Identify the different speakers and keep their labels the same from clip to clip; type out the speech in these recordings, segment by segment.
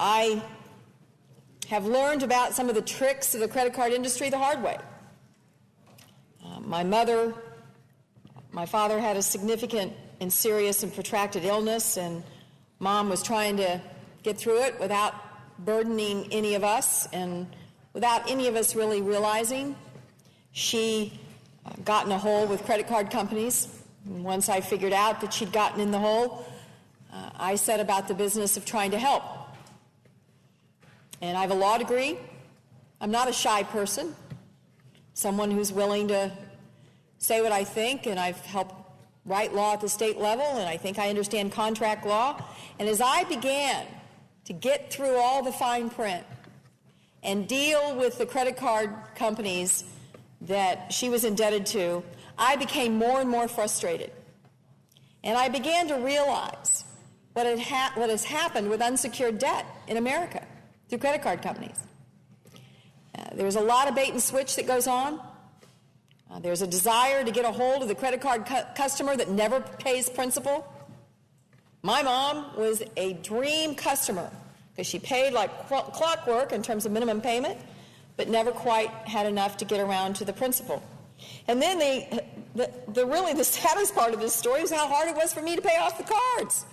Speaker 1: I have learned about some of the tricks of the credit card industry the hard way. My father had a significant and serious and protracted illness, and Mom was trying to get through it without burdening any of us and without any of us really realizing. She got in a hole with credit card companies. And once I figured out that she'd gotten in the hole, I set about the business of trying to help. And I have a law degree. I'm not a shy person, someone who's willing to say what I think, and I've helped write law at the state level, and I think I understand contract law. And as I began to get through all the fine print and deal with the credit card companies that she was indebted to, I became more and more frustrated. And I began to realize what has happened with unsecured debt in America through credit card companies. There's a lot of bait and switch that goes on. There's a desire to get a hold of the credit card customer that never pays principal. My mom was a dream customer because she paid like clockwork in terms of minimum payment, but never quite had enough to get around to the principal. And then the saddest part of this story was how hard it was for me to pay off the cards.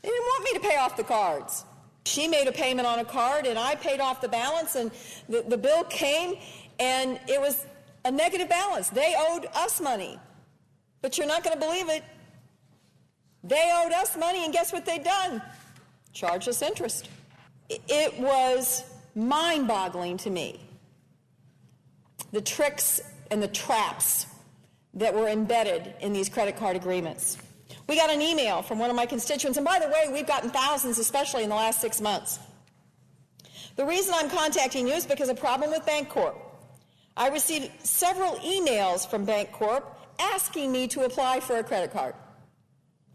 Speaker 1: They didn't want me to pay off the cards. She made a payment on a card, and I paid off the balance, and the bill came, and it was a negative balance. They owed us money. But you're not going to believe it. They owed us money, and guess what they'd done? Charged us interest. It was mind-boggling to me, the tricks and the traps that were embedded in these credit card agreements. We got an email from one of my constituents, and by the way, we've gotten thousands, especially in the last 6 months. The reason I'm contacting you is because of a problem with Bancorp. I received several emails from Bancorp asking me to apply for a credit card.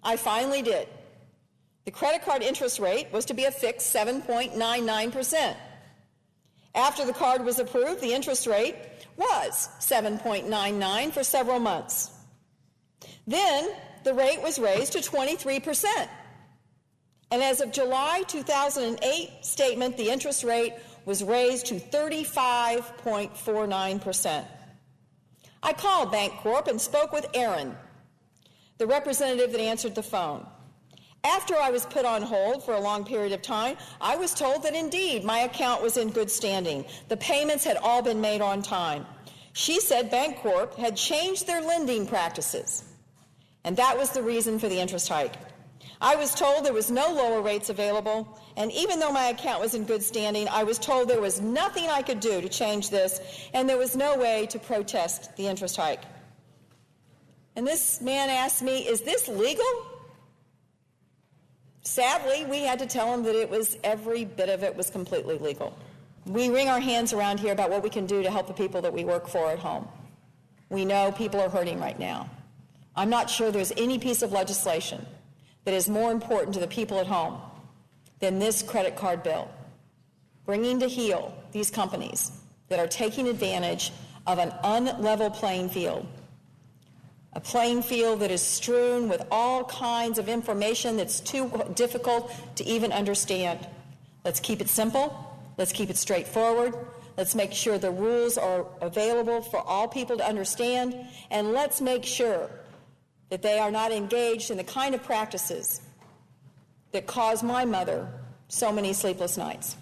Speaker 1: I finally did. The credit card interest rate was to be a fixed 7.99%. After the card was approved, the interest rate was 7.99 for several months. Then the rate was raised to 23%. And as of July 2008 statement, the interest rate was raised to 35.49%. I called Bancorp and spoke with Aaron, the representative that answered the phone. After I was put on hold for a long period of time, I was told that indeed my account was in good standing. The payments had all been made on time. She said Bancorp had changed their lending practices, and that was the reason for the interest hike. I was told there was no lower rates available, and even though my account was in good standing, I was told there was nothing I could do to change this, and there was no way to protest the interest hike. And this man asked me, is this legal? Sadly, we had to tell him that every bit of it was completely legal. We wring our hands around here about what we can do to help the people that we work for at home. We know people are hurting right now. I'm not sure there's any piece of legislation that is more important to the people at home than this credit card bill, bringing to heel these companies that are taking advantage of an unlevel playing field, a playing field that is strewn with all kinds of information that's too difficult to even understand. Let's keep it simple. Let's keep it straightforward. Let's make sure the rules are available for all people to understand, and let's make sure that they are not engaged in the kind of practices that caused my mother so many sleepless nights.